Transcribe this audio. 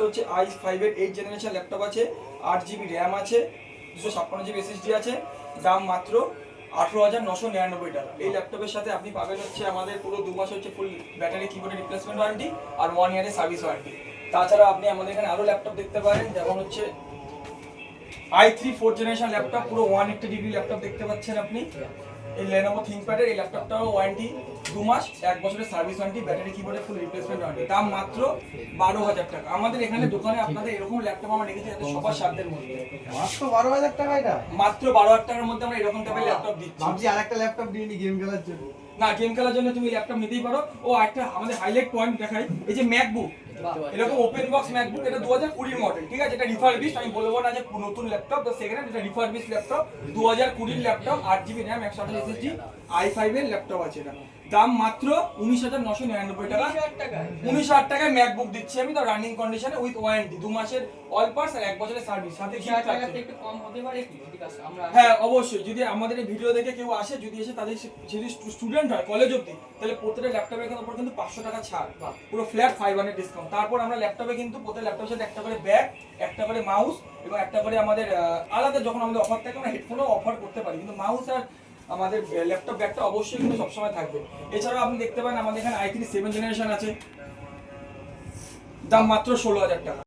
হচ্ছে i5 এর 8 generation laptop আছে, 8GB র্যাম আছে, 256GB SSD আছে, দাম মাত্র 18,999 টাকা। এই ল্যাপটপের সাথে আপনি পাবেন হচ্ছে আমাদের পুরো 2 মাস হচ্ছে ফুল ব্যাটারি কিবোর্ডের রিপ্লেসমেন্ট ওয়ারেন্টি আর 1 ইয়ারের সার্ভিস ওয়ারেন্টি। তাছাড়া আপনি আমাদের এখানে আরো ল্যাপটপ দেখতে পারেন, যেমন হচ্ছে i3 4th জেনারেশন ল্যাপটপ, পুরো 180 ডিগ্রি ল্যাপটপ দেখতে পাচ্ছেন আপনি। এই Lenovo ThinkPad এর এই ল্যাপটপটাও ওয়ারেন্টি 2 মাস, 1 বছরের সার্ভিস ওয়ারেন্টি, ব্যাটারি কিবোর্ডের ফুল রিপ্লেসমেন্ট ওয়ারেন্টি, দাম মাত্র 12,000 টাকা। আমাদের এখানে দোকানে আপনাদের এরকম ল্যাপটপ আমরা রেখেছি যাতে সবার সাধ্যের মধ্যে। মাত্র 12,000 টাকা এটা? মাত্র 12,000 টাকার মধ্যে আমরা এরকম টাইপের ল্যাপটপ দিচ্ছি। ভাবছি আরেকটা ল্যাপটপ নিয়ে নি গেম খেলার জন্য। না, গেম খেলার জন্য তুমি ল্যাপটপ নিতেই পারো। ও একটা আমাদের হাইলাইট পয়েন্ট দেখাই, এই যে ম্যাকবুক, এরকম ওপেন বক্স ম্যাকবুক, এটা 2020 মডেল, ঠিক আছে? এটা রিফারবিশড, আমি বলবো না যে নতুন ল্যাপটপ, তো সেকেন্ড এটা refurbished laptop, 2020 laptop, 8GB RAM, 128 SSD, i5 এর ল্যাপটপ আছে এটা। দাম মাত্র 19,999 টাকা। 19,000 টাকায় ম্যাকবুক দিচ্ছি আমি, তো রানিং কন্ডিশনে উইথ ওয়ারেন্টি, 2 মাসের অল পার্টস আর 1 বছরের সার্ভিস, সাথে গিফট আছে। একটু কম হতে পারে কি? ঠিক আছে, আমরা হ্যাঁ অবশ্যই, যদি আমাদের এই ভিডিও দেখে কেউ আসে, যদি এসে তাদের যদি স্টুডেন্ট হয় কলেজ অবধি, তাহলে প্রত্যেকটা ল্যাপটপের উপর কিন্তু 500 টাকা ছাড়, পুরো ফ্ল্যাট 500 ডিসকাউন্ট। তারপর আমরা ল্যাপটপে কিন্তু প্রত্যেক ল্যাপটপের সাথে একটা করে ব্যাগ, একটা করে মাউস এবং একটা করে আমাদের আলাদা যখন আমাদের অফার থাকে আমরা হেডফোনও অফার করতে পারি, কিন্তু মাউস আর আমাদের ল্যাপটপ ব্যাগটা অবশ্যই কিন্তু সবসময় থাকবে। এছাড়াও আপনি দেখতে পারেন আমাদের এখানে i3 7th জেনারেশন আছে, দাম মাত্র 16,000 টাকা।